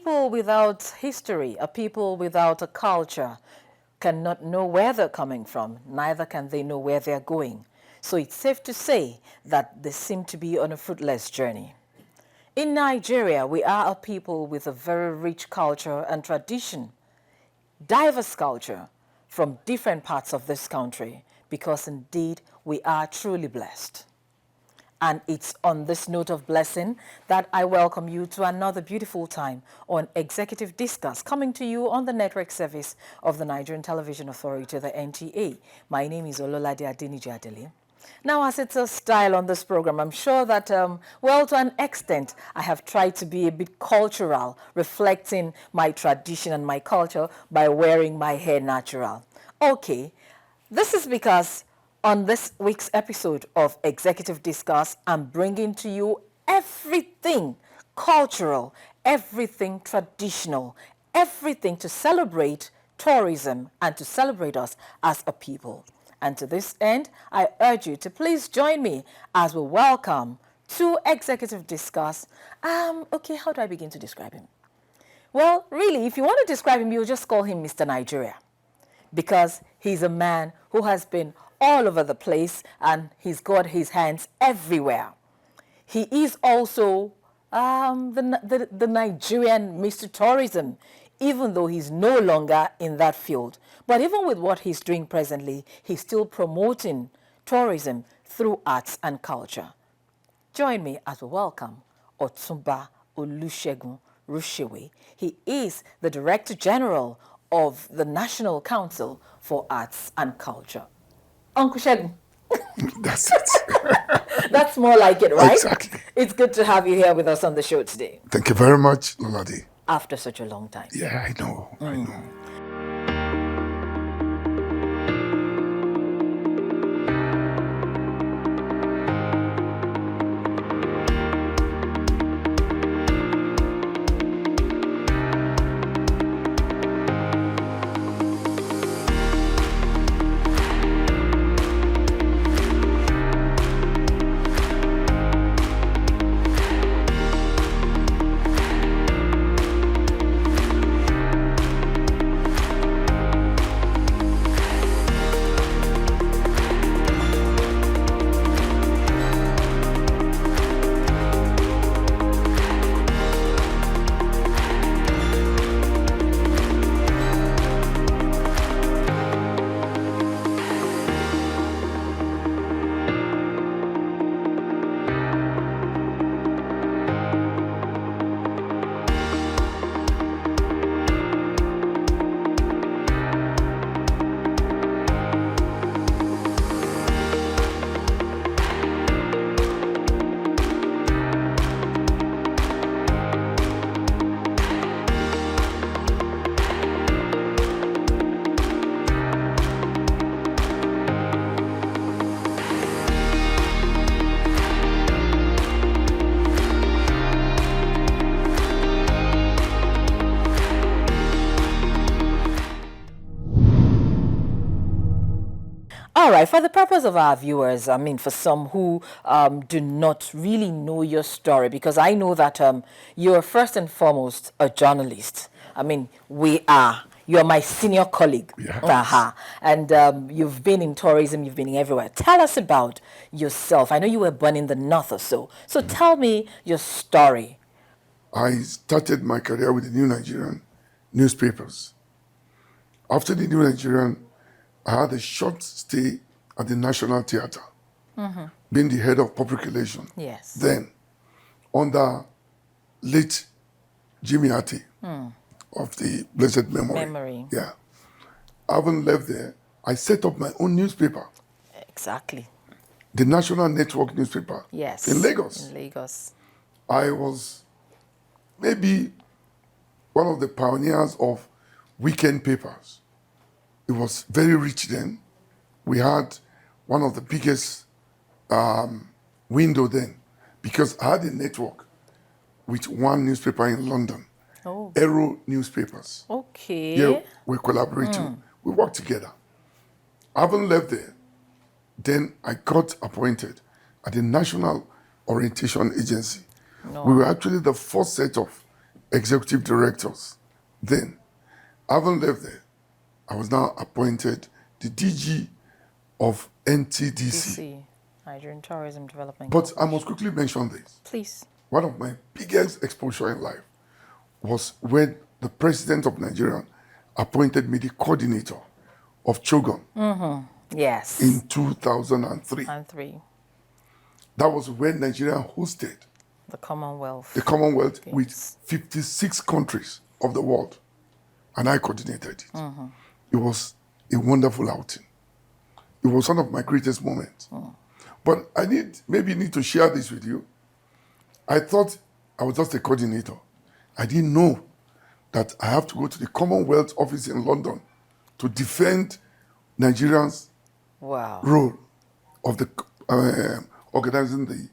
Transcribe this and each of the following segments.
people without history, a people without a culture, cannot know where they're coming from, neither can they know where they're going. So it's safe to say that they seem to be on a fruitless journey. In Nigeria, we are a people with a very rich culture and tradition, diverse culture from different parts of this country, because indeed we are truly blessed. And it's on this note of blessing that I welcome you to another beautiful time on Executive Discourse, coming to you on the network service of the Nigerian Television Authority, the NTA. My name is Ololade Adeniji Adele. Now, as it's a style on this program, I'm sure that, well, to an extent, I have tried to be a bit cultural, reflecting my tradition and my culture by wearing my hair natural. Okay, this is because on this week's episode of Executive Discourse, I'm bringing to you everything cultural, everything traditional, everything to celebrate tourism and to celebrate us as a people. And to this end, I urge you to please join me as we welcome to Executive Discourse. Okay, how do I begin to describe him? Well, really, if you want to describe him, you'll just call him Mr. Nigeria, because he's a man who has been all over the place and he's got his hands everywhere. He is also the Nigerian Mr. Tourism, even though he's no longer in that field. But even with what he's doing presently, he's still promoting tourism through arts and culture. Join me as we welcome Otunba Olusegun Runsewe. He is the Director General of the National Council for Arts and Culture. Uncle Shegun. That's it. That's more like it, right? Exactly. It's good to have you here with us on the show today. Thank you very much, Lolade. After such a long time. Yeah, I know. I know. All right, for the purpose of our viewers, I mean, for some who do not really know your story, because I know that you're first and foremost a journalist. I mean, you're my senior colleague. Yes. And you've been in tourism, you've been everywhere. Tell us about yourself. I know you were born in the north or so. So tell me your story. I started my career with the New Nigerian newspapers. After the New Nigerian, I had a short stay at the National Theatre, being the head of public relations. Yes. Then, under late Jimmy Ati of the blessed memory. Yeah. Having left there, I set up my own newspaper. Exactly. The National Network newspaper. Yes. In Lagos. In Lagos. I was maybe one of the pioneers of weekend papers. It was very rich then. We had one of the biggest window then, because I had a network with one newspaper in London, Aero newspapers. Okay. Yeah, we collaborated. We worked together. I haven't left there. Then I got appointed at the National Orientation Agency. We were actually the first set of executive directors then. Having left there, I was now appointed the DG of NTDC. DC, Nigerian Tourism Development But I Corporation. must quickly mention this. Please. One of my biggest exposure in life was when the president of Nigeria appointed me the coordinator of Chogon Yes. in 2003. And 3. That was when Nigeria hosted The Commonwealth. the Commonwealth Games. with 56 countries of the world, and I coordinated it. It was a wonderful outing. It was one of my greatest moments. But I need to share this with you. I thought I was just a coordinator. I didn't know that I have to go to the Commonwealth office in London to defend Nigerians' Wow. role of the organizing the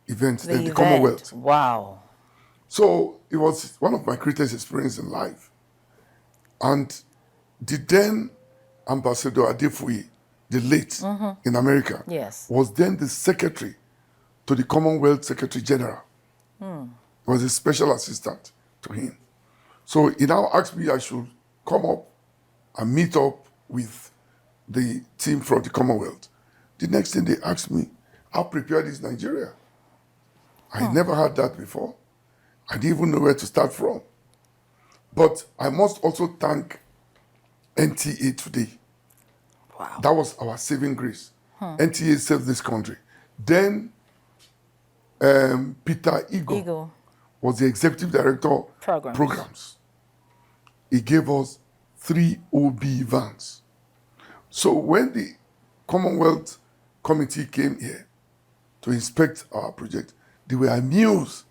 event, the event. Commonwealth. Wow. So it was one of my greatest experiences in life. And the then Ambassador Adefuyi, the late in America, Yes. was then the secretary to the Commonwealth Secretary General. He was a special assistant to him. So he now asked me I should come up and meet up with the team from the Commonwealth. The next thing they asked me, how prepared is Nigeria? I never had that before. I didn't even know where to start from. But I must also thank NTA today. Wow. That was our saving grace. NTA saved this country. Then Peter Eagle. was the executive director of programs. He gave us 3 OB vans. So when the Commonwealth Committee came here to inspect our project, they were amused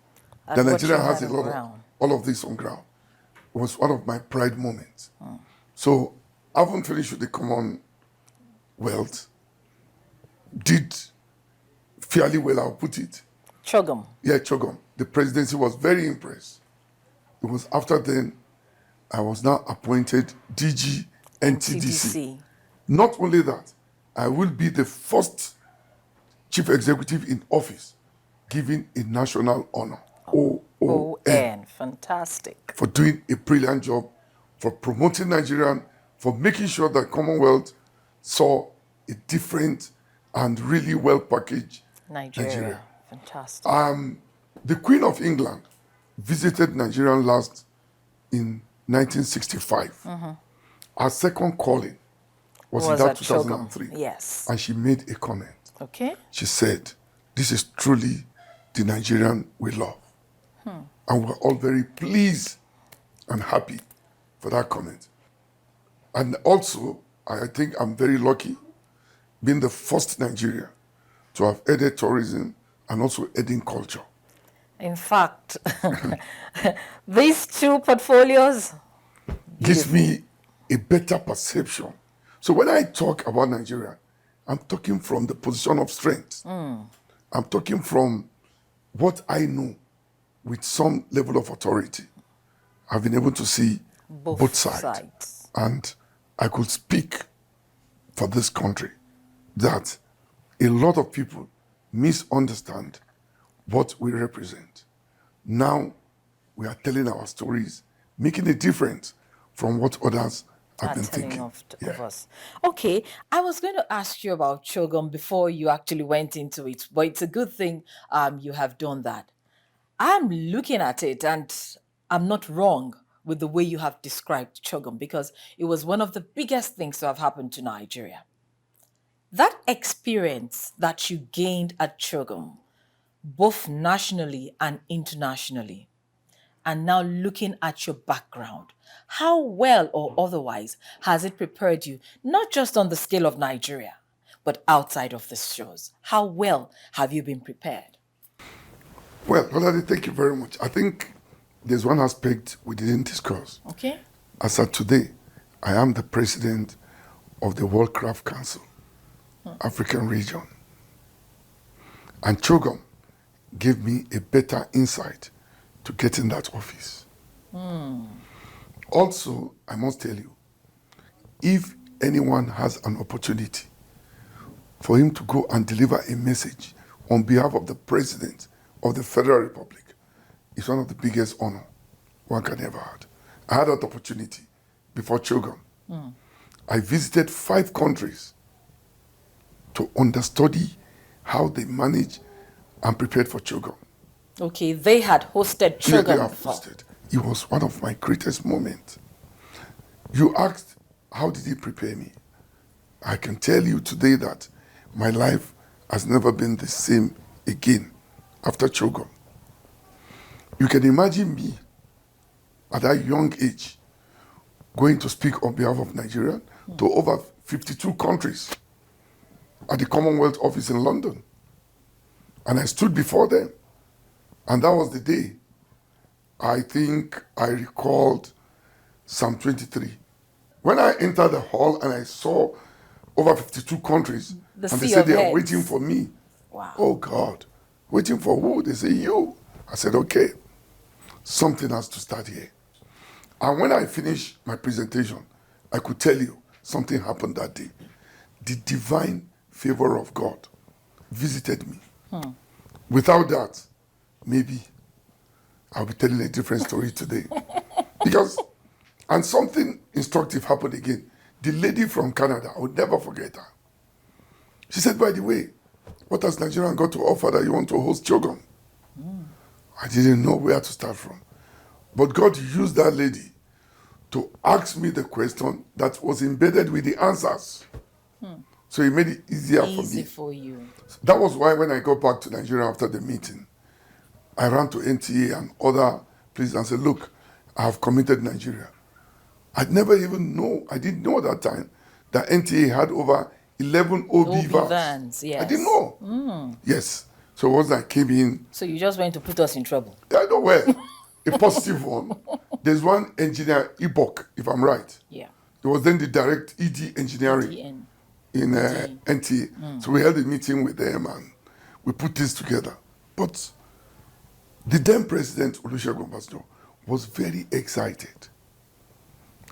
that what Nigeria you has had a on lot ground. of all of this on ground. It was one of my pride moments. So I haven't finished with the Commonwealth. Did fairly well, I'll put it. Chogum. Yeah, Chogum. The presidency was very impressed. It was after then I was now appointed DG NTDC. TDC. Not only that, I will be the first chief executive in office given a national honor, OON, ON. Fantastic. for doing a brilliant job, for promoting Nigerian, for making sure that Commonwealth saw a different and really well-packaged Nigeria. Fantastic. The Queen of England visited Nigeria last in 1965. Her second calling was in that at Chogum. 2003. Yes. And she made a comment. Okay. She said, this is truly the Nigerian we love. And we're all very pleased and happy for that comment. And also, I think I'm very lucky being the first Nigerian to have aided tourism and also aiding culture. In fact, these 2 portfolios Gives me a better perception. So when I talk about Nigeria, I'm talking from the position of strength. I'm talking from what I know with some level of authority. I've been able to see both sides. And I could speak for this country that a lot of people misunderstand what we represent. Now we are telling our stories, making a difference from what others have been thinking. of us. Okay, I was going to ask you about Chogum before you actually went into it, but it's a good thing you have done that. I'm looking at it and I'm not wrong with the way you have described Chogum because it was one of the biggest things to have happened to Nigeria. That experience that you gained at Chogum, both nationally and internationally, and now looking at your background, how well or otherwise has it prepared you, not just on the scale of Nigeria, but outside of the shores? How well have you been prepared? Well, Olade, thank you very much. I think there's one aspect we didn't discuss. Okay. As of today, I am the president of the World Craft Council, African region. And Chogum gave me a better insight to get in that office. Also, I must tell you, if anyone has an opportunity for him to go and deliver a message on behalf of the President of the Federal Republic, it's one of the biggest honor one can ever have. I had that opportunity before Chogon. I visited 5 countries to understudy how they manage and prepared for Chogon. Okay, they had hosted Yeah, they Chogon have before. hosted. It was one of my greatest moments. You asked, how did he prepare me? I can tell you today that my life has never been the same again after Chogon. You can imagine me at that young age going to speak on behalf of Nigeria to over 52 countries at the Commonwealth Office in London. And I stood before them. And that was the day I think I recalled Psalm 23. When I entered the hall and I saw over 52 countries, The and they sea said of they are heads. waiting for me. Wow. Oh God, waiting for who? They say you. I said, okay, something has to start here. And when I finished my presentation, I could tell you something happened that day. The divine favor of God visited me. Without that, maybe I'll be telling a different story today. Because, and something instructive happened again. The lady from Canada, I would never forget her. She said, by the way, what has Nigerian got to offer that you want to host Chogon? I didn't know where to start from. But God used that lady to ask me the question that was embedded with the answers. So he made it easier for Easy me. for you. That was why when I got back to Nigeria after the meeting, I ran to NTA and other places and said, look, I have committed Nigeria. I didn't know at that time that NTA had over 11 OB vans. vans, yes. I didn't know. Yes. So once I came in, So you just went to put us in trouble. I know where. A positive one. There's one engineer, Ibok, if I'm right. Yeah. He was then the direct ED engineering DN. in NTA. So we held a meeting with them and we put this together. But the then president, Olusegun Obasanjo, was very excited.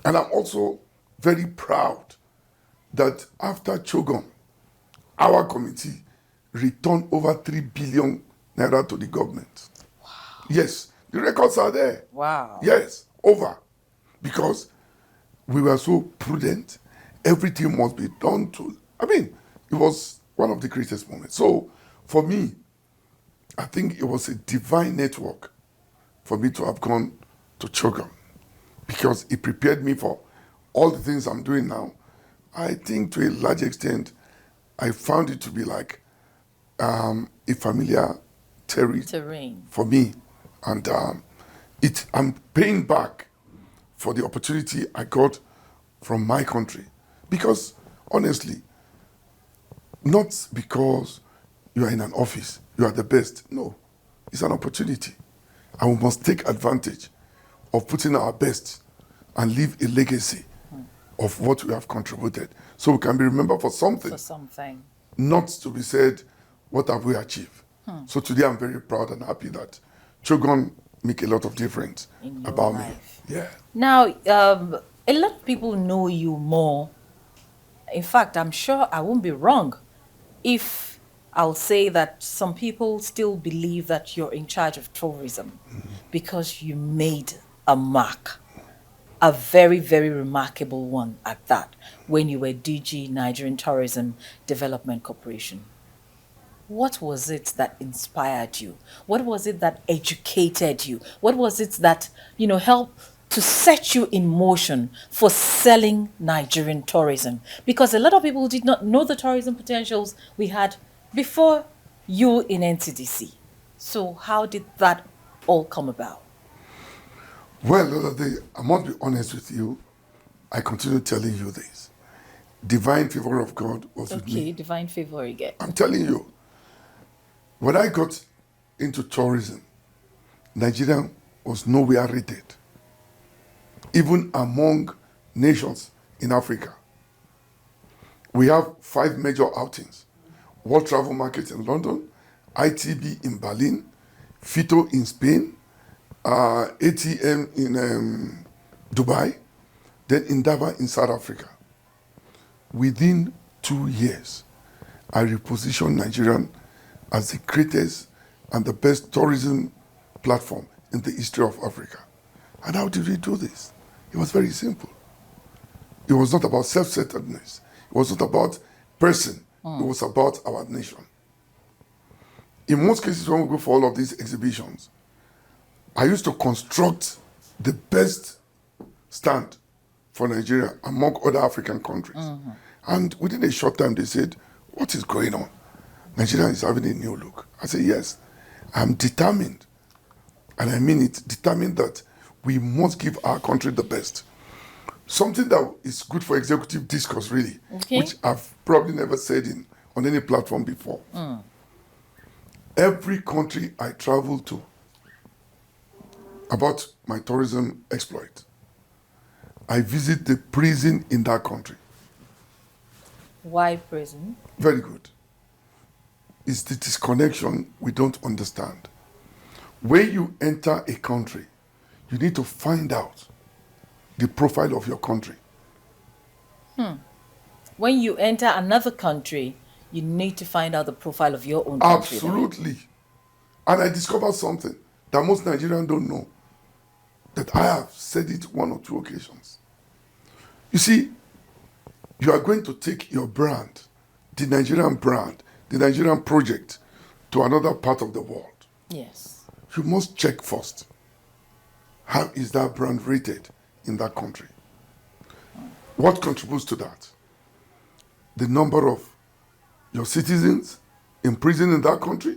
And I'm also very proud that after Chogon, our committee returned over 3 billion naira to the government. Wow. Yes, the records are there. Wow. Yes, over. Because we were so prudent, everything must be done to, it was one of the greatest moments. So for me, I think it was a divine network for me to have gone to Chogon because it prepared me for all the things I'm doing now. I think to a large extent, I found it to be like a familiar terrain for me. And I'm paying back for the opportunity I got from my country. Because, honestly, not because you are in an office, you are the best. No, it's an opportunity. And we must take advantage of putting our best and leave a legacy of what we have contributed. So we can be remembered for something. For something. Not to be said, what have we achieved? So today I'm very proud and happy that Chogon make a lot of difference In your about life. me. Yeah. Now, a lot of people know you more. In fact, I'm sure I won't be wrong if I'll say that some people still believe that you're in charge of tourism because you made a mark, a very, very remarkable one at that, when you were DG Nigerian Tourism Development Corporation. What was it that inspired you? What was it that educated you? What was it that, helped to set you in motion for selling Nigerian tourism? Because a lot of people did not know the tourism potentials we had before you in NCDC. So how did that all come about? Well, Lolade, I must be honest with you. I continue telling you this. Divine favor of God was with me. Okay, divine favor again. I'm telling you, when I got into tourism, Nigeria was nowhere rated, even among nations in Africa. We have 5 major outings. World Travel Market in London, ITB in Berlin, FITO in Spain, ATM in Dubai, then Indaba in South Africa. Within 2 years, I repositioned Nigerian as the greatest and the best tourism platform in the history of Africa. And how did we do this? It was very simple. It was not about self-centeredness. It was not about person. It was about our nation. In most cases, when we go for all of these exhibitions, I used to construct the best stand for Nigeria among other African countries. And within a short time, they said, what is going on? Nigeria is having a new look. I said, yes, I'm determined, and I mean it, determined that we must give our country the best. Something that is good for executive discourse, really, which I've probably never said on any platform before. Every country I travel to, about my tourism exploit, I visit the prison in that country. Why prison? Very good. It's the disconnection we don't understand. When you enter a country, you need to find out the profile of your country. When you enter another country, you need to find out the profile of your own country. Absolutely. And I discovered something that most Nigerians don't know, that I have said it one or two occasions. You see, you are going to take your brand, the Nigerian project, to another part of the world. Yes. You must check first, how is that brand rated in that country? What contributes to that? The number of your citizens imprisoned in that country,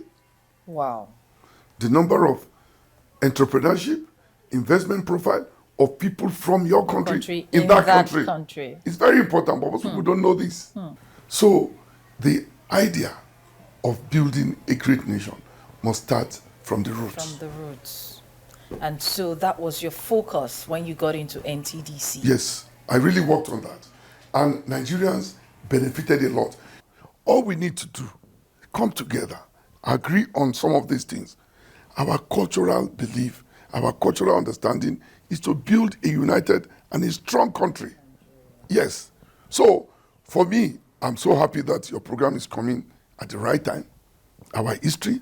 Wow. the number of entrepreneurship, investment profile of people from your country in that country. It's very important, but most people don't know this. So the idea of building a great nation must start from the roots. From the roots. And so that was your focus when you got into NTDC. Yes, I really worked on that. And Nigerians benefited a lot. All we need to do, come together, agree on some of these things. Our cultural belief, our cultural understanding is to build a united and a strong country. Yes. So, for me, I'm so happy that your program is coming at the right time. Our history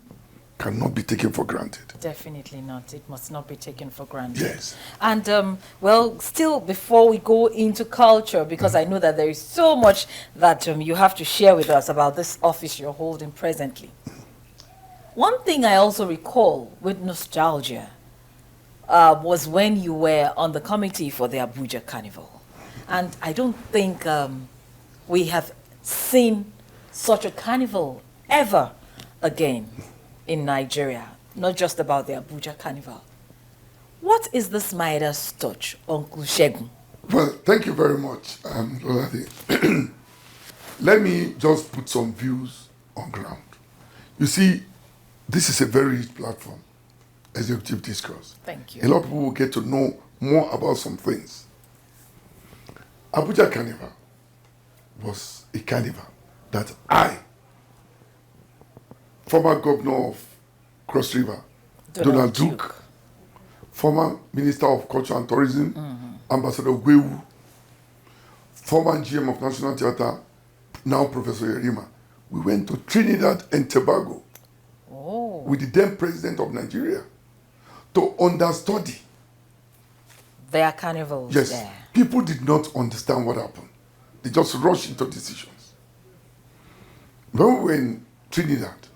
cannot be taken for granted. Definitely not. It must not be taken for granted. Yes. And, well, still before we go into culture, because I know that there is so much that you have to share with us about this office you're holding presently. One thing I also recall with nostalgia was when you were on the committee for the Abuja Carnival. And I don't think we have seen such a carnival ever again in Nigeria, not just about the Abuja Carnival. What is this Midas touch, Uncle Shegun? Well, thank you very much, Lolade. Let me just put some views on ground. You see, this is a very rich platform, executive discourse. Thank you. A lot of people will get to know more about some things. Abuja Carnival was a carnival that former governor of Cross River, Donald Duke, former Minister of Culture and Tourism, Ambassador Gwewu, former GM of National Theatre, now Professor Yerima, we went to Trinidad and Tobago with the then president of Nigeria to understudy their carnivals. Yes, there. people did not understand what happened. They just rushed into decisions. When we were in Trinidad,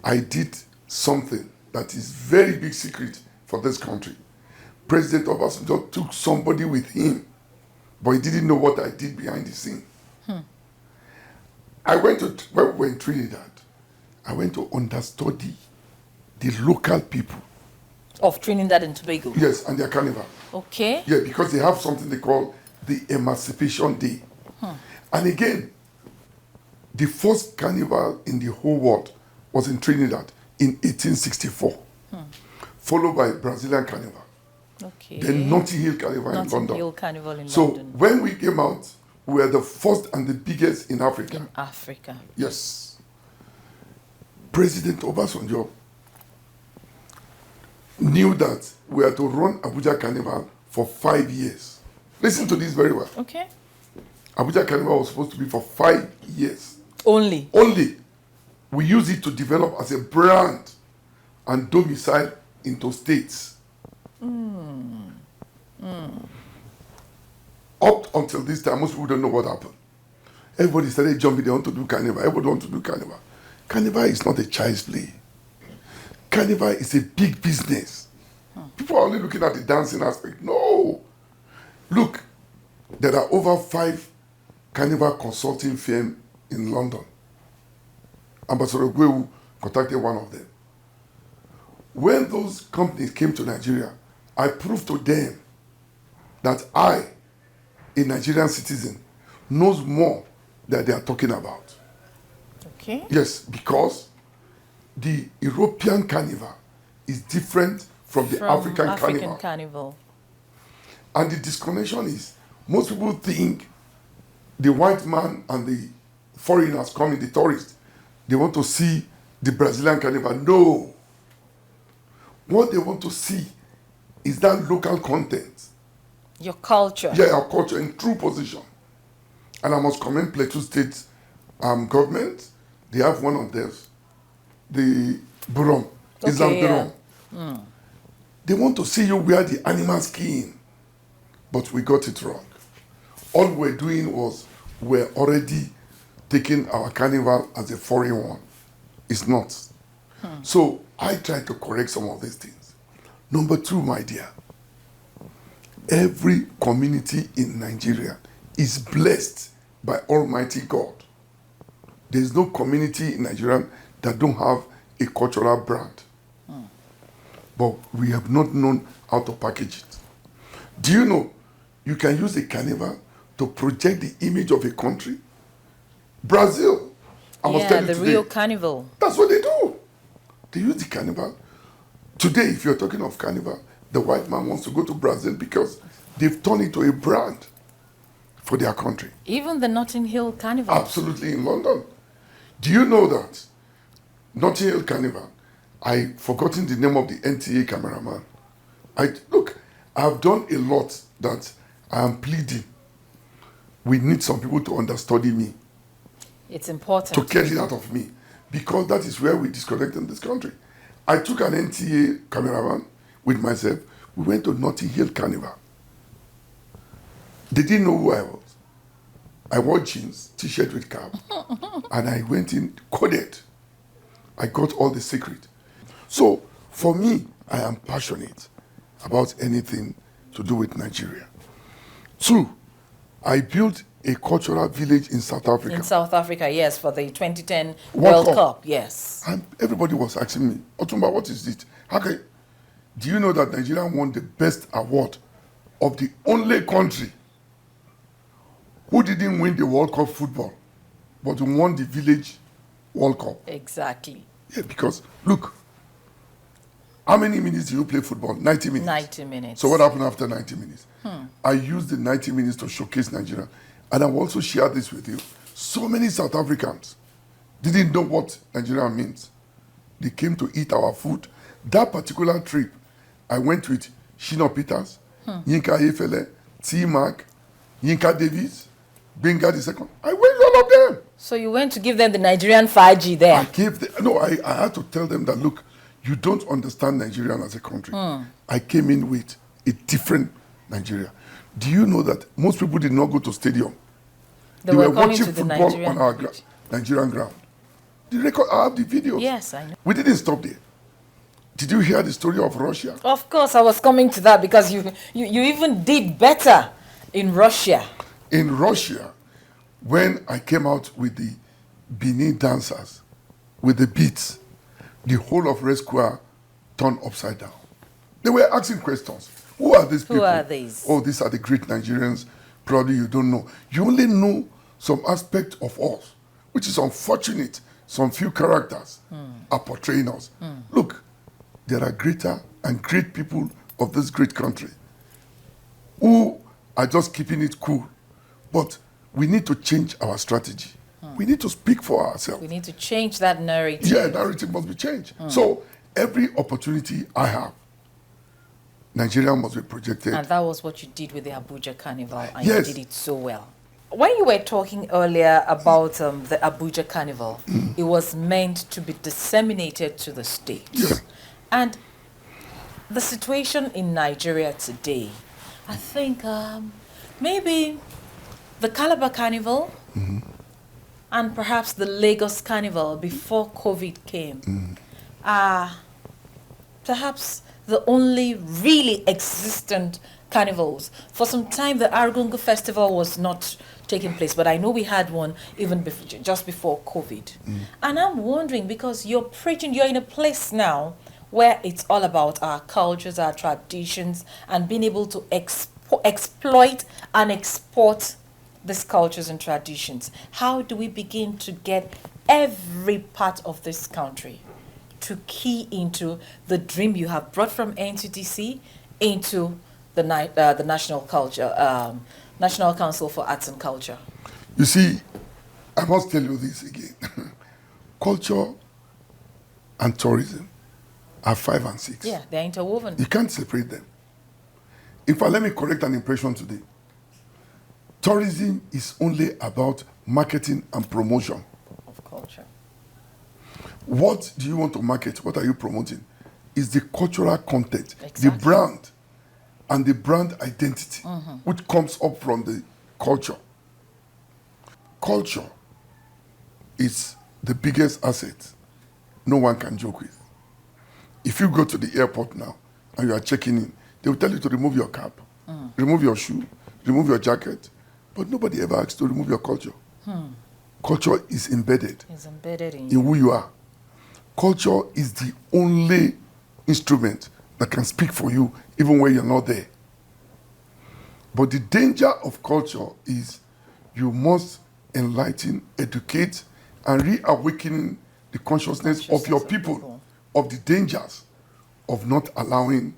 I did something that is very big secret for this country. President Obasanjo took somebody with him, but he didn't know what I did behind the scene. When we were in Trinidad, I went to understudy the local people. Of Trinidad and Tobago? Yes, and their carnival. Okay. Yeah, because they have something they call the Emancipation Day. And again, the first carnival in the whole world was in Trinidad in 1864, followed by Brazilian Carnival. Okay. Then Notting Hill Carnival in London. Notting Hill Carnival in London. So when we came out, we were the first and the biggest in Africa. In Africa. Yes. President Obasanjo knew that we had to run Abuja Carnival for 5 years. Listen to this very well. Okay. Abuja Carnival was supposed to be for 5 years. Only. We use it to develop as a brand and domicile into states. Up until this time, most people don't know what happened. Everybody started jumping, they want to do carnival. Everybody wants to do carnival. Carnival is not a child's play. Carnival is a big business. People are only looking at the dancing aspect. No. Look, there are over 5 carnival consulting firms in London. Ambassador Gwewu contacted one of them. When those companies came to Nigeria, I proved to them that I, a Nigerian citizen, knows more that they are talking about. Okay. Yes, because the European carnival is different from the African carnival. And the disconnection is, most people think the white man and the foreigners coming, the tourists, they want to see the Brazilian carnival. No. What they want to see is that local content. Your culture. Yeah, our culture in true position. And I must commend Plateau State government. They have one of theirs, the Burom, Islam Burom. They want to see you wear the animal skin, but we got it wrong. All we're doing was we're already taking our carnival as a foreign one. It's not. So I try to correct some of these things. Number 2, my dear, every community in Nigeria is blessed by Almighty God. There is no community in Nigeria that don't have a cultural brand. But we have not known how to package it. Do you know you can use a carnival to project the image of a country? Brazil, I must tell you the today, Rio Carnival. that's what they do. They use the carnival. Today, if you're talking of carnival, the white man wants to go to Brazil because they've turned it to a brand for their country. Even the Notting Hill Carnival. Absolutely, in London. Do you know that Notting Hill Carnival, I've forgotten the name of the NTA cameraman. Look, I've done a lot that I am pleading. We need some people to understudy me. It's important. To get it out of me. Because that is where we disconnect in this country. I took an NTA cameraman with myself. We went to Notting Hill Carnival. They didn't know who I was. I wore jeans, t-shirt with cap. And I went in coded. I got all the secret. So, for me, I am passionate about anything to do with Nigeria. 2, I built a cultural village in South Africa. In South Africa, yes, for the 2010 World Cup, yes. And everybody was asking me, Otunba, what is it? Do you know that Nigeria won the best award of the only country who didn't win the World Cup football, but won the village World Cup? Exactly. Yeah, because, look, how many minutes do you play football? 90 minutes. 90 minutes. So what happened after 90 minutes? I used the 90 minutes to showcase Nigeria. And I will also share this with you. So many South Africans didn't know what Nigeria means. They came to eat our food. That particular trip, I went with Shino Peters, Yinka Efele, T-Mac, Yinka Davis, Benga II. I went with all of them. So you went to give them the Nigerian 5G there? I had to tell them that, look, you don't understand Nigeria as a country. I came in with a different Nigeria. Do you know that most people did not go to stadium? They were watching football on our Nigerian ground. The record, I have the videos. Yes, I know. We didn't stop there. Did you hear the story of Russia? Of course, I was coming to that because you even did better in Russia. In Russia, when I came out with the Benin dancers, with the beats, the whole of Red Square turned upside down. They were asking questions. Who are these people? Who are these? Oh, these are the great Nigerians. Probably you don't know. You only know some aspect of us, which is unfortunate. Some few characters are portraying us. Look, there are greater and great people of this great country who are just keeping it cool. But we need to change our strategy. We need to speak for ourselves. We need to change that narrative. Yeah, narrative must be changed. So every opportunity I have, Nigeria must be projected. And that was what you did with the Abuja Carnival, and Yes. you did it so well. When you were talking earlier about the Abuja Carnival, it was meant to be disseminated to the states. Yeah. And the situation in Nigeria today, I think maybe the Calabar Carnival and perhaps the Lagos Carnival before COVID came are perhaps the only really existent carnivals. For some time, the Argungu Festival was not taking place, but I know we had one even just before COVID. And I'm wondering, because you're in a place now where it's all about our cultures, our traditions, and being able to exploit and export these cultures and traditions. How do we begin to get every part of this country to key into the dream you have brought from NCTC into the National National Council for Arts and Culture? You see, I must tell you this again. Culture and tourism are 5 and 6. Yeah, they're interwoven. You can't separate them. In fact, let me correct an impression today. Tourism is only about marketing and promotion of culture. What do you want to market? What are you promoting? Is the cultural content, Exactly. the brand, and the brand identity, which comes up from the culture. Culture is the biggest asset no one can joke with. If you go to the airport now and you are checking in, they will tell you to remove your cap, remove your shoe, remove your jacket, but nobody ever asks to remove your culture. Culture is embedded It's embedded in in you. who you are. Culture is the only instrument that can speak for you even when you're not there. But the danger of culture is you must enlighten, educate, and reawaken the consciousness of your people of the dangers of not allowing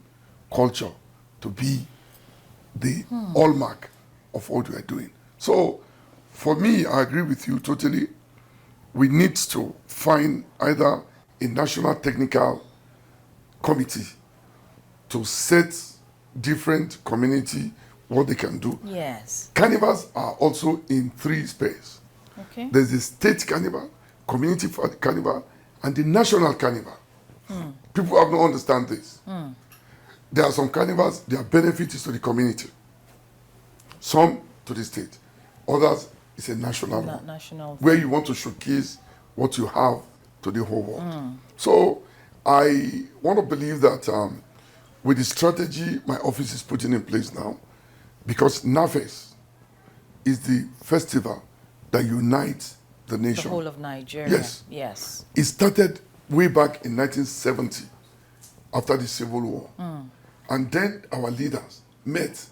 culture to be the hallmark of what we are doing. So, for me, I agree with you totally. We need to find either a national technical committee to set different community what they can do. Yes. Carnivals are also in 3 spheres. Okay. There's the state carnival, community carnival, and the national carnival. People have not understand this. There are some carnivals, their benefit is to the community. Some to the state. Others, it's a national one. National. Where you want to showcase what you have to the whole world. So I want to believe that with the strategy my office is putting in place now, because NAFES is the festival that unites the The nation. whole of Nigeria. Yes. Yes. It started way back in 1970 after the Civil War. And then our leaders met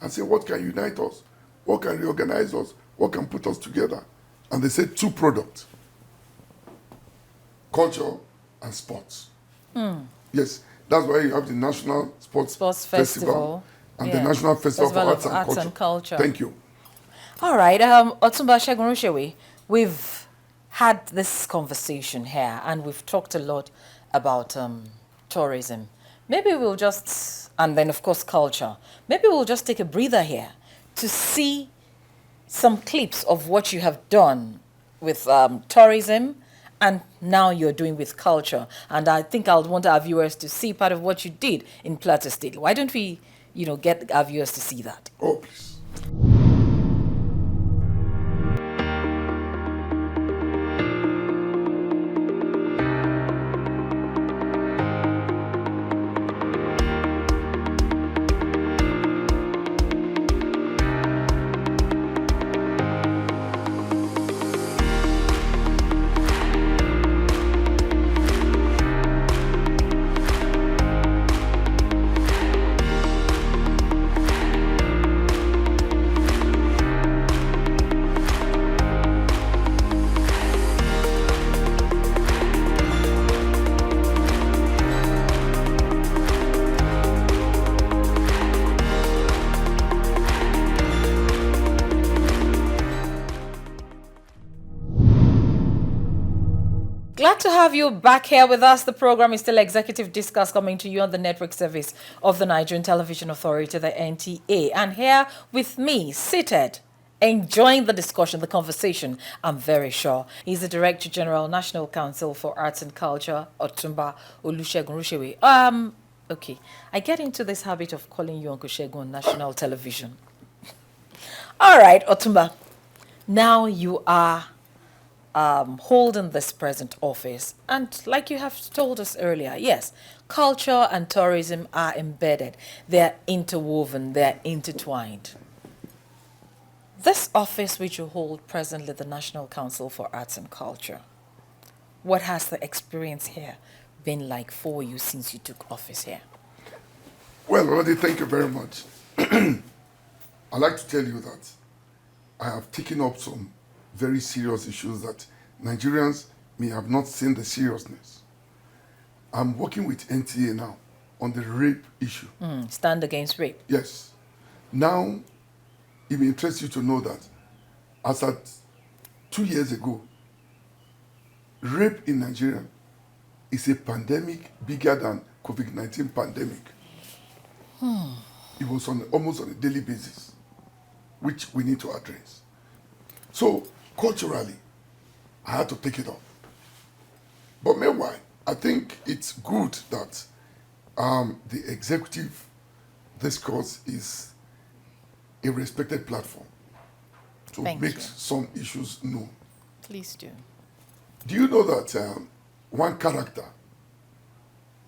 and said, what can unite us? What can reorganize us? What can put us together? And they said 2 products, culture and sports. Yes, that's why you have the National Sports Festival. and Yeah. the National Festival for of Arts and Culture. Thank you. All right, Otunba Runsewe, we've had this conversation here and we've talked a lot about tourism. Maybe we'll just, and then of course culture, maybe we'll just take a breather here to see some clips of what you have done with tourism and now you're doing with culture. And I think I'll want our viewers to see part of what you did in Plateau State. Why don't we, get our viewers to see that? Oh, please. Glad to have you back here with us. The program is still Executive Discourse, coming to you on the network service of the Nigerian Television Authority, the NTA. And here with me, seated, enjoying the discussion, the conversation, I'm very sure, he's the Director General, National Council for Arts and Culture, Otunba Runsewe. Okay. I get into this habit of calling you Uncle Shegun on national television. All right, Otunba. Now you are holding this present office. And like you have told us earlier, yes, culture and tourism are embedded. They're interwoven, they're intertwined. This office which you hold presently, the National Council for Arts and Culture, what has the experience here been like for you since you took office here? Well, already, thank you very much. I'd like to tell you that I have taken up some very serious issues that Nigerians may have not seen the seriousness. I'm working with NTA now on the rape issue. Stand against rape. Yes. Now, it may interest you to know that as at 2 years ago, rape in Nigeria is a pandemic bigger than COVID-19 pandemic. It was almost on a daily basis, which we need to address. So, culturally, I had to take it up. But meanwhile, I think it's good that the executive discourse is a respected platform to Thank make you. some issues known. Please do. Do you know that one character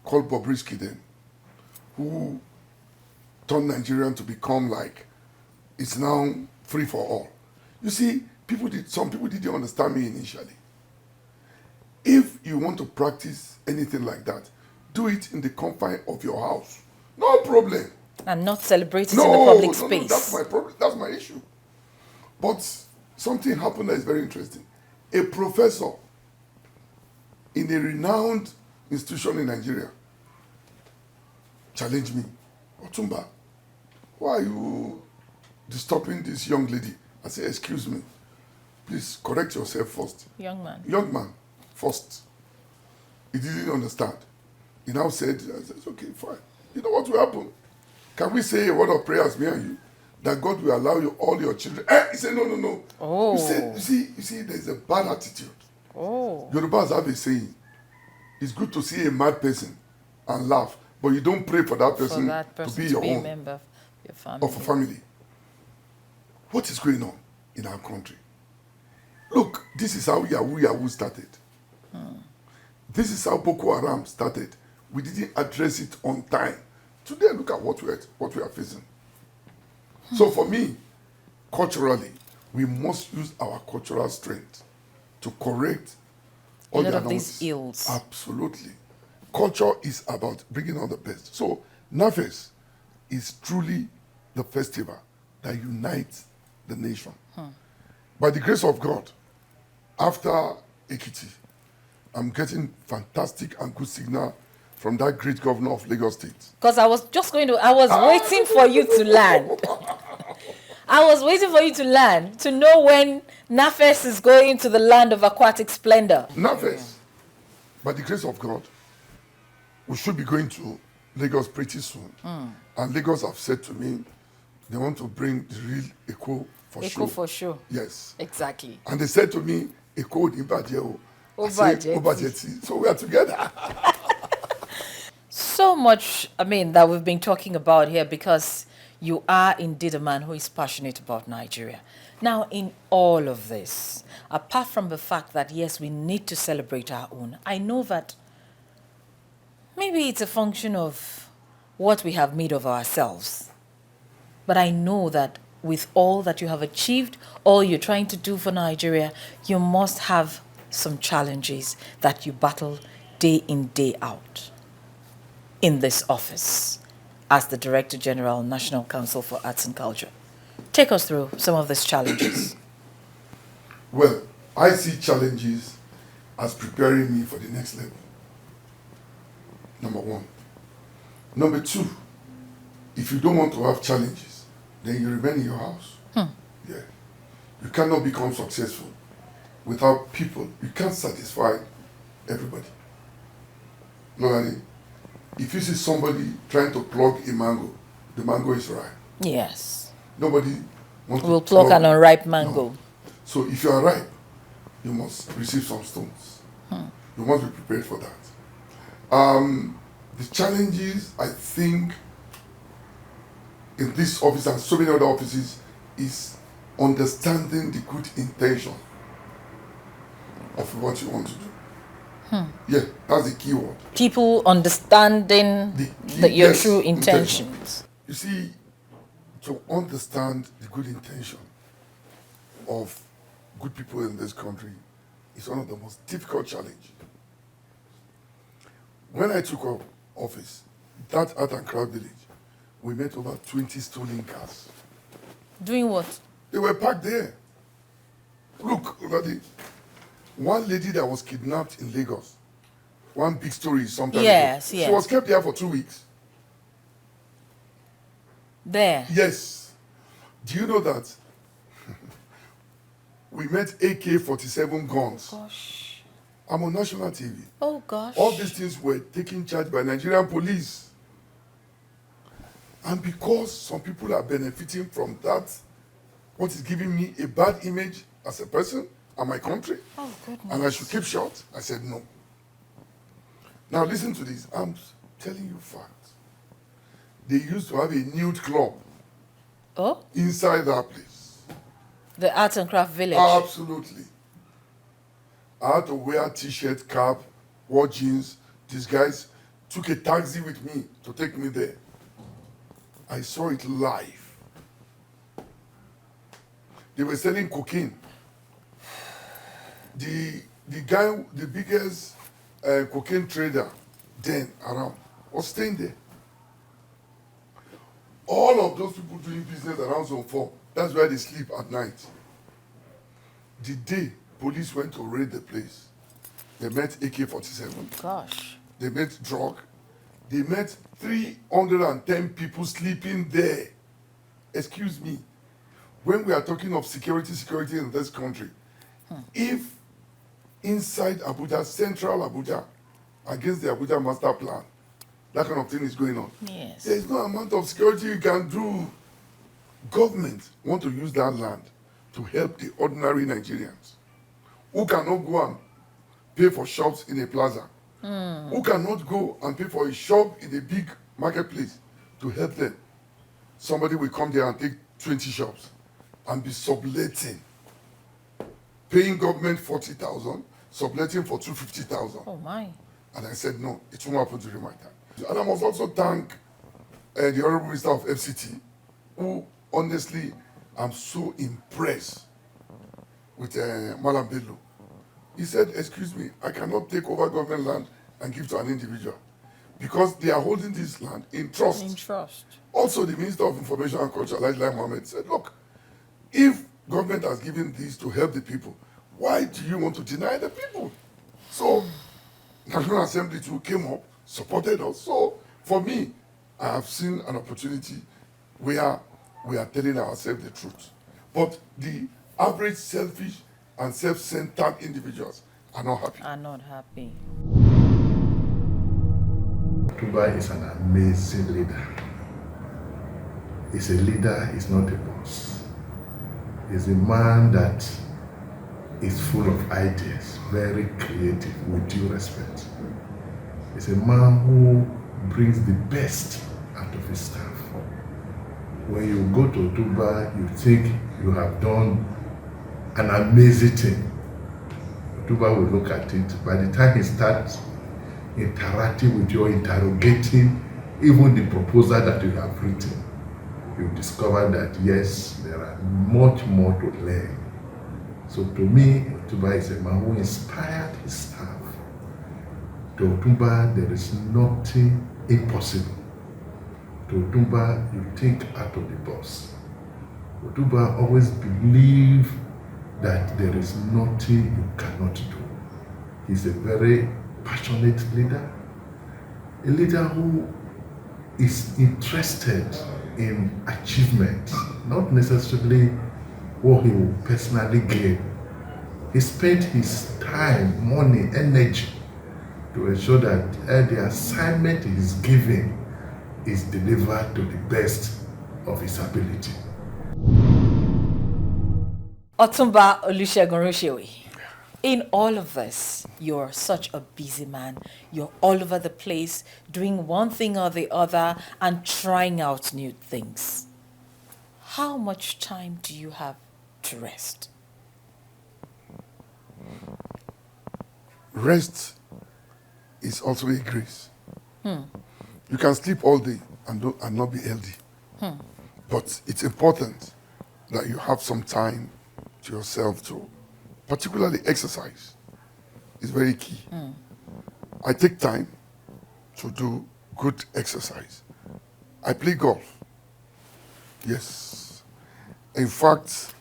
called Bobrisky then, who turned Nigerian to become like, it's now free for all. You see, some people didn't understand me initially. If you want to practice anything like that, do it in the confine of your house. No problem. And not celebrate it in the public space. No, that's my problem. That's my issue. But something happened that is very interesting. A professor in a renowned institution in Nigeria challenged me. Otunba, why are you disturbing this young lady? I said, excuse me. Please correct yourself first. Young man. Young man, first. He didn't understand. He now said, I said, okay, fine. You know what will happen? Can we say a word of prayers, me and you, that God will allow you all your children? He said, no. Oh. You see, there's a bad attitude. Oh. Yorubas have a saying, it's good to see a mad person and laugh, but you don't pray for that person, to be your own, member of your family. of a family. What is going on in our country? Look, this is how Yahoo started. This is how Boko Haram started. We didn't address it on time. Today, look at what we are facing. So for me, culturally, we must use our cultural strength to correct all lot the of these anomalies. ills. Absolutely. Culture is about bringing out the best. So Nafes is truly the festival that unites the nation. By the grace of God, after Ekiti, I'm getting fantastic and good signal from that great governor of Lagos State. Because I was waiting for you to land. I was waiting for you to land, to know when Nafes is going to the land of aquatic splendor. Nafes, by the grace of God, we should be going to Lagos pretty soon. And Lagos have said to me, they want to bring the real Eco for show. Eco for sure. Yes. Exactly. And they said to me, Eco Ibaje. Obajeti. So we are together. So much, that we've been talking about here because you are indeed a man who is passionate about Nigeria. Now, in all of this, apart from the fact that, yes, we need to celebrate our own, I know that maybe it's a function of what we have made of ourselves. But I know that with all that you have achieved, all you're trying to do for Nigeria, you must have some challenges that you battle day in, day out in this office as the Director General, National Council for Arts and Culture. Take us through some of these challenges. Well, I see challenges as preparing me for the next level. Number one. Number two, if you don't want to have challenges, then you remain in your house. Yeah. You cannot become successful without people. You can't satisfy everybody. Normally, if you see somebody trying to pluck a mango, the mango is ripe. Yes. Nobody wants We'll to pluck an unripe mango. No. So if you are ripe, you must receive some stones. You must be prepared for that. The challenges, I think, in this office and so many other offices is understanding the good intention of what you want to do. Yeah, that's the key word. People understanding your yes, true intentions. You see, to understand the good intention of good people in this country is one of the most difficult challenges. When I took up office, that art and craft village, we met over 20 stolen cars. Doing what? They were parked there. Look, already. One lady that was kidnapped in Lagos, one big story sometime ago. Yes. She was kept there for 2 weeks. There? Yes. Do you know that we met AK-47 guns? Gosh. I'm on national TV. Oh, gosh. All these things were taken charge by Nigerian police. And because some people are benefiting from that, what is giving me a bad image as a person and my country, oh, goodness. and I should keep short, I said no. Now listen to this. I'm telling you facts. They used to have a nude club inside that place. The Art and Craft Village? Absolutely. I had to wear t-shirt, cap, wore jeans. These guys took a taxi with me to take me there. I saw it live. They were selling cocaine. The guy, the biggest cocaine trader then around, was staying there. All of those people doing business around Zone 4, that's where they sleep at night. The day police went to raid the place, they met AK-47. Gosh. They met drug. They met 310 people sleeping there. Excuse me. When we are talking of security in this country, if inside Abuja, central Abuja, against the Abuja master plan, that kind of thing is going on. Yes. There is no amount of security you can do. Government want to use that land to help the ordinary Nigerians who cannot go and pay for shops in a plaza, who cannot go and pay for a shop in a big marketplace to help them. Somebody will come there and take 20 shops and be subletting, paying government 40,000, subletting for 250,000. Oh my. And I said, no, it won't happen during my time. And I must also thank the Honorable Minister of FCT, who honestly, I'm so impressed with Malam Bello. He said, excuse me, I cannot take over government land and give to an individual because they are holding this land in trust. In trust. Also, the Minister of Information and Culture, Lai Mohammed, said, look, if government has given this to help the people, why do you want to deny the people? So, National Assembly too came up, supported us. So, for me, I have seen an opportunity where we are telling ourselves the truth. But the average selfish and self-centered individuals are not happy. Are not happy. Otunba is an amazing leader. He's a leader, he's not a boss. He's a man that is full of ideas, very creative, with due respect. He's a man who brings the best out of his staff. When you go to Otunba, you think you have done an amazing thing. Otunba will look at it. By the time he starts interacting with you, interrogating even the proposal that you have written, you discover that yes, there are much more to learn. So to me, Otunba is a man who inspired his staff. To Otunba, there is nothing impossible. To Otunba, you think out of the box. Otunba always believe that there is nothing you cannot do. He's a very passionate leader, a leader who is interested in achievement, not necessarily what he will personally gain. He spent his time, money, energy to ensure that the assignment he is given is delivered to the best of his ability. Otunba Olusegun Runsewe. In all of this, you're such a busy man. You're all over the place, doing one thing or the other and trying out new things. How much time do you have to rest? Rest is also a grace. You can sleep all day and not be healthy. But it's important that you have some time to yourself to, particularly exercise, is very key. I take time to do good exercise. I play golf. Yes. In fact,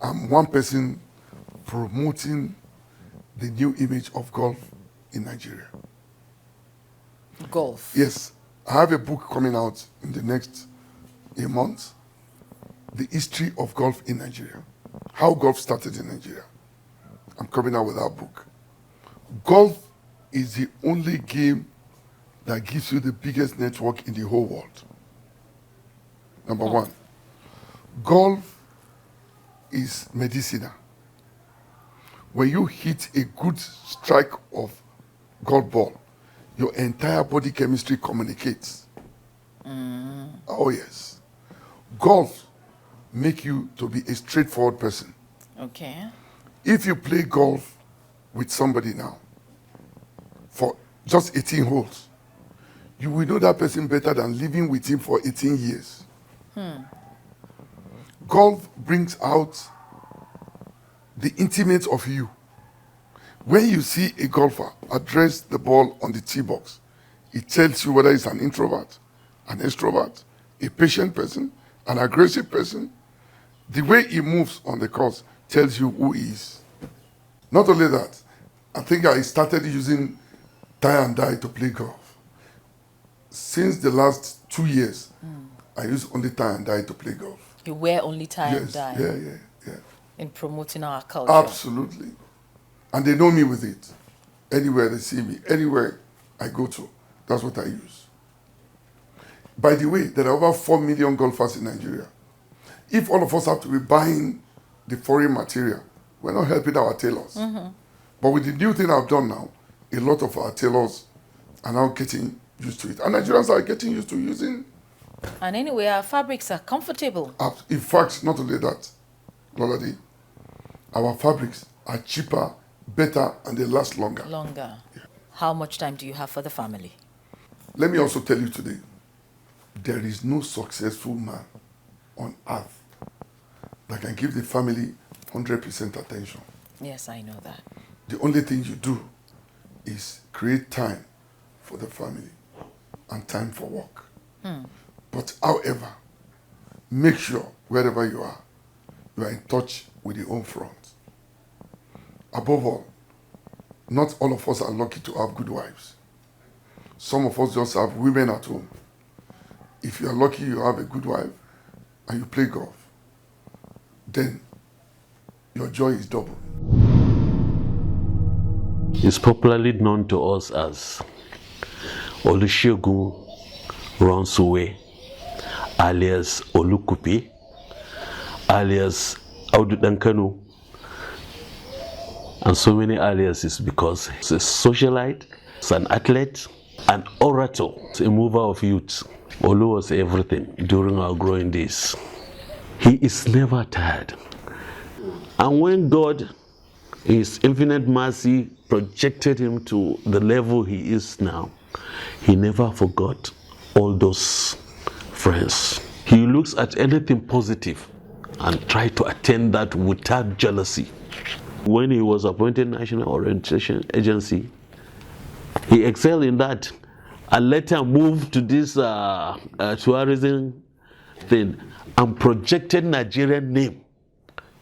I'm one person promoting the new image of golf in Nigeria. Golf. Yes. I have a book coming out in the next a month. The history of golf in Nigeria. How golf started in Nigeria. I'm coming out with that book. Golf is the only game that gives you the biggest network in the whole world. Number one. Golf is medicinal. When you hit a good strike of golf ball, your entire body chemistry communicates. Oh yes. Golf make you to be a straightforward person. Okay. If you play golf with somebody now for just 18 holes, you will know that person better than living with him for 18 years. Golf brings out the intimate of you. When you see a golfer address the ball on the tee box, it tells you whether he's an introvert, an extrovert, a patient person, an aggressive person. The way he moves on the course tells you who he is. Not only that, I think I started using tie and dye to play golf. Since the last 2 years, I use only tie and dye to play golf. You wear only tie and Yes, dye yeah. in promoting our culture. Absolutely. And they know me with it. Anywhere they see me, anywhere I go to, that's what I use. By the way, there are over 4 million golfers in Nigeria. If all of us have to be buying the foreign material, we're not helping our tailors. But with the new thing I've done now, a lot of our tailors are now getting used to it. And Nigerians are getting used to using. And anyway, our fabrics are comfortable. In fact, not only that, Loladi, our fabrics are cheaper, better, and they last longer. Longer. How much time do you have for the family? Let me also tell you today, there is no successful man on earth that can give the family 100% attention. Yes, I know that. The only thing you do is create time for the family and time for work. But however, make sure wherever you are in touch with your own front. Above all, not all of us are lucky to have good wives. Some of us just have women at home. If you are lucky you have a good wife and you play golf, then your joy is double. Is popularly known to us as Olusegun Runsewe, alias Olukupi, alias Audu Dankanu, and so many aliases because he's a socialite, he's an athlete, an orator, a mover of youth. Olu was everything during our growing days. He is never tired. And when God, in His infinite mercy, projected him to the level he is now, he never forgot all those friends. He looks at anything positive and tries to attain that without jealousy. When he was appointed National Orientation Agency, he excelled in that and later moved to this tourism thing and projected Nigerian name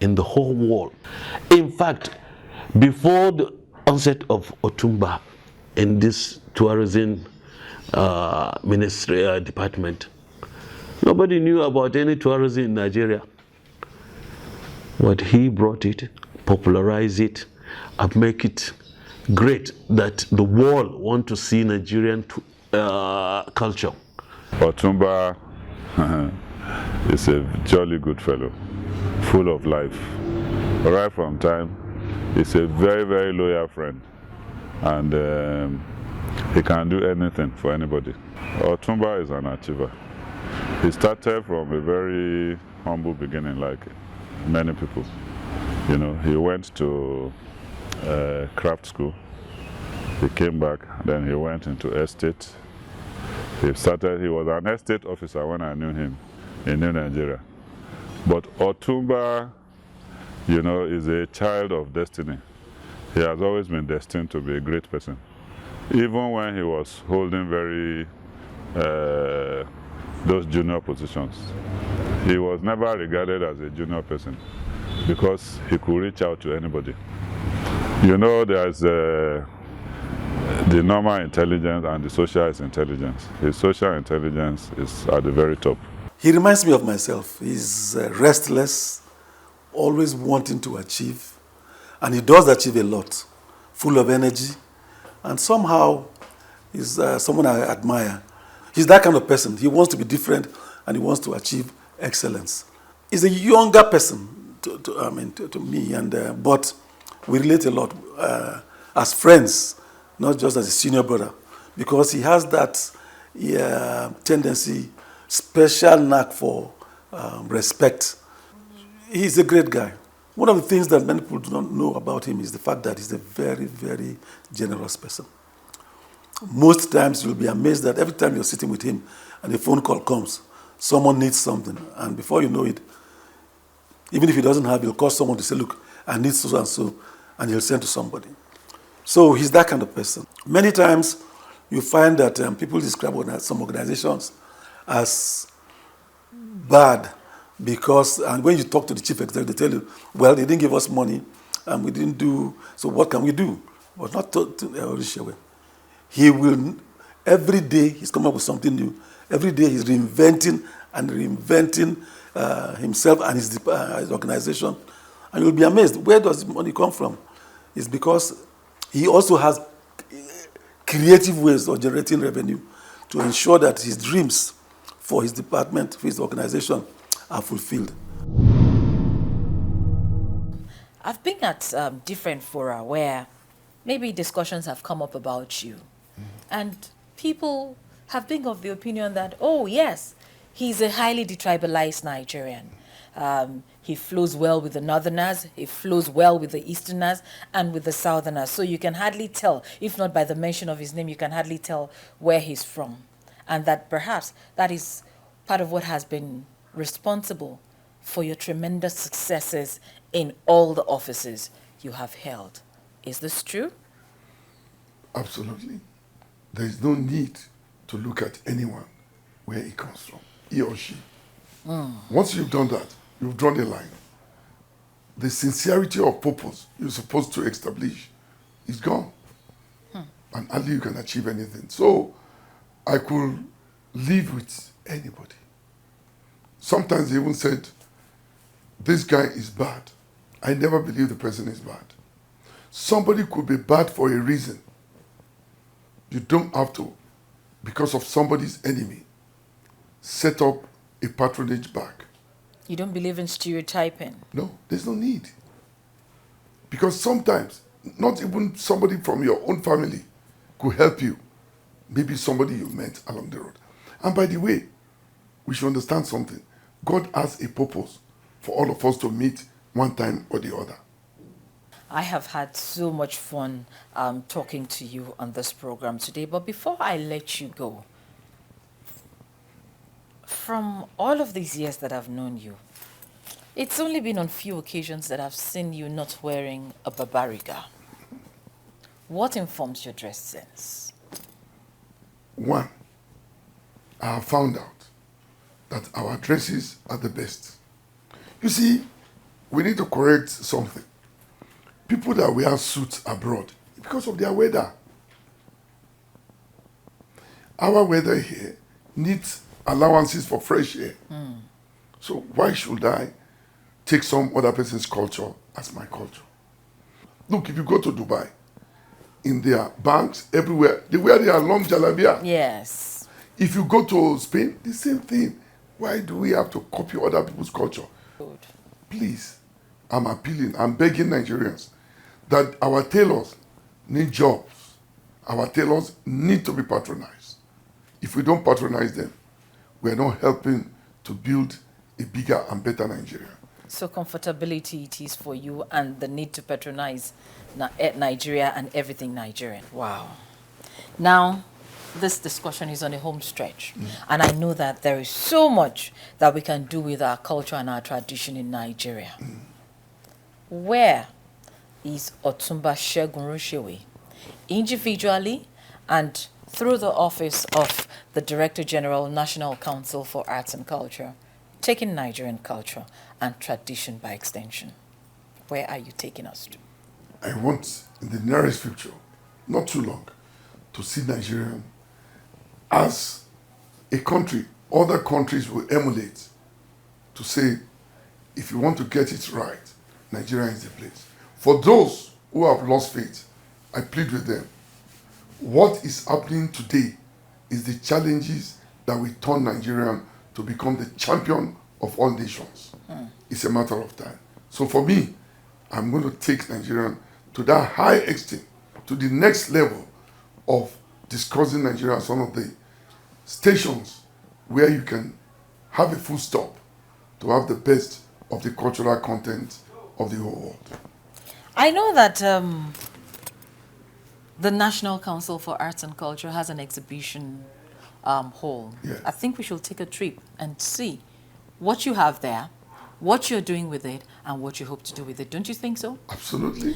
in the whole world. In fact, before the onset of Otunba in this tourism ministry department, nobody knew about any tourism in Nigeria. But he brought it, popularized it, and make it great that the world want to see Nigerian culture. Otunba is a jolly good fellow, full of life. Right from time He's a very, very loyal friend, and he can do anything for anybody. Otunba is an achiever. He started from a very humble beginning, like many people. You know, he went to craft school. He came back, then he went into estate. He was an estate officer when I knew him in New Nigeria. But Otunba, you know, is a child of destiny. He has always been destined to be a great person. Even when he was holding those junior positions, he was never regarded as a junior person because he could reach out to anybody. You know, there's the normal intelligence and the social intelligence. His social intelligence is at the very top. He reminds me of myself. He's restless, always wanting to achieve, and he does achieve a lot, full of energy, and somehow he's someone I admire. He's that kind of person. He wants to be different, and he wants to achieve excellence. He's a younger person to me, and but we relate a lot as friends, not just as a senior brother, because he has that tendency, special knack for respect. He's a great guy. One of the things that many people do not know about him is the fact that he's a very, very generous person. Most times you'll be amazed that every time you're sitting with him and a phone call comes, someone needs something, and before you know it, even if he doesn't have, he'll call someone to say, look, I need so and so, and he'll send to somebody. So he's that kind of person. Many times you find that people describe some organizations as bad because, and when you talk to the chief executive, they tell you, well, they didn't give us money and we didn't do, so what can we do? But not to Runsewe. He will, every day he's coming up with something new. Every day he's reinventing himself and his organization. And you'll be amazed, where does the money come from? It's because he also has creative ways of generating revenue to ensure that his dreams for his department, for his organization, are fulfilled. I've been at different fora where maybe discussions have come up about you. And people have been of the opinion that, oh, yes, he's a highly detribalized Nigerian. He flows well with the Northerners, he flows well with the Easterners, and with the Southerners. So you can hardly tell, if not by the mention of his name, you can hardly tell where he's from. And that perhaps that is part of what has been responsible for your tremendous successes in all the offices you have held. Is this true? Absolutely. There is no need to look at anyone where he comes from, he or she. Once you've done that, you've drawn a line. The sincerity of purpose you're supposed to establish is gone. And hardly you can achieve anything. So I could live with anybody. Sometimes they even said, this guy is bad. I never believe the person is bad. Somebody could be bad for a reason. You don't have to, because of somebody's enemy, set up a patronage back. You don't believe in stereotyping? No, there's no need. Because sometimes, not even somebody from your own family could help you. Maybe somebody you met along the road. And by the way, we should understand something. God has a purpose for all of us to meet one time or the other. I have had so much fun talking to you on this program today. But before I let you go, from all of these years that I've known you, it's only been on few occasions that I've seen you not wearing a babariga. What informs your dress sense? One, I have found out that our dresses are the best. You see, we need to correct something. People that wear suits abroad, because of their weather. Our weather here needs allowances for fresh air. So why should I take some other person's culture as my culture? Look, if you go to Dubai, in their banks, everywhere, they wear their long jalabia. Yes. If you go to Spain, the same thing. Why do we have to copy other people's culture? Good. Please, I'm appealing, I'm begging Nigerians. that our tailors need jobs. Our tailors need to be patronized. If we don't patronize them, we are not helping to build a bigger and better Nigeria. So comfortability it is for you, and the need to patronize Nigeria and everything Nigerian. Wow. Now, this discussion is on a home stretch, and I know that there is so much that we can do with our culture and our tradition in Nigeria. Where is Otunba Segun Runsewe, individually and through the office of the Director General, National Council for Arts and Culture, taking Nigerian culture and tradition by extension? Where are you taking us to? I want, in the nearest future, not too long, to see Nigeria as a country other countries will emulate, to say, if you want to get it right, Nigeria is the place. For those who have lost faith, I plead with them. What is happening today is the challenges that will turn Nigeria to become the champion of all nations. It's a matter of time. So for me, I'm going to take Nigeria to that high extent, to the next level of discussing Nigeria as one of the stations where you can have a full stop to have the best of the cultural content of the whole world. I know that the National Council for Arts and Culture has an exhibition hall. Yeah. I think we should take a trip and see what you have there, what you're doing with it, and what you hope to do with it. Don't you think so? Absolutely.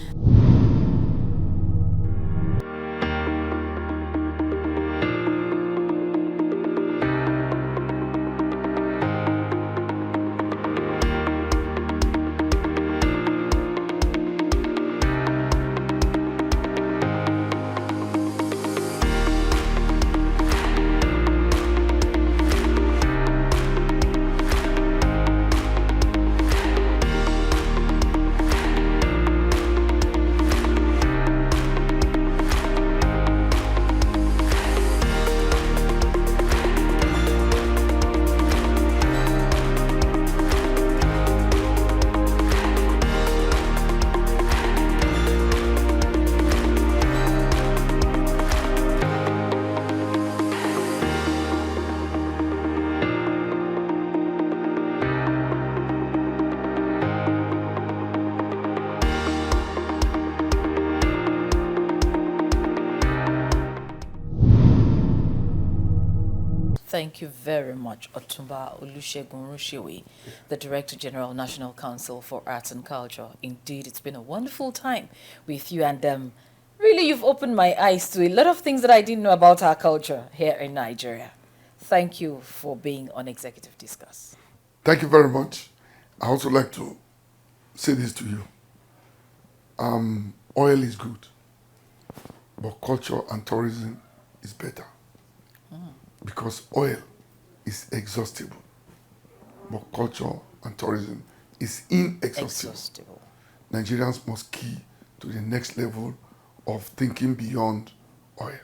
Thank you very much, Otunba Olusegun Runsewe, the Director General, National Council for Arts and Culture. Indeed, it's been a wonderful time with you, and really you've opened my eyes to a lot of things that I didn't know about our culture here in Nigeria. Thank you for being on Executive Discuss. Thank you very much. I also like to say this to you. Oil is good, but culture and tourism is better. Because oil is exhaustible, but culture and tourism is inexhaustible. Nigerians must key to the next level of thinking beyond oil.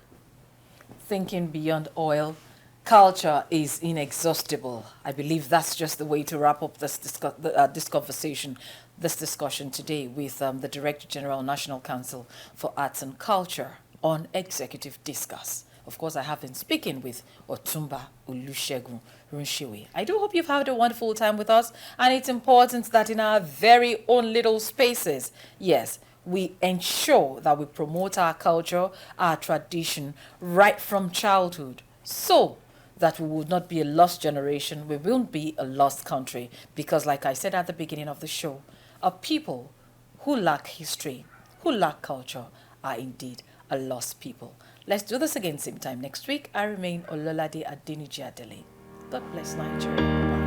Thinking beyond oil, culture is inexhaustible. I believe that's just the way to wrap up this conversation, this discussion today with the Director General, National Council for Arts and Culture on Executive Discuss. Of course, I have been speaking with Otunba Olusegun Runsewe. I do hope you've had a wonderful time with us, and it's important that in our very own little spaces, yes, we ensure that we promote our culture, our tradition, right from childhood, so that we would not be a lost generation, we won't be a lost country, because like I said at the beginning of the show, a people who lack history, who lack culture, are indeed a lost people. Let's do this again same time next week. I remain Ololade Adeniji Adele. God bless Nigeria.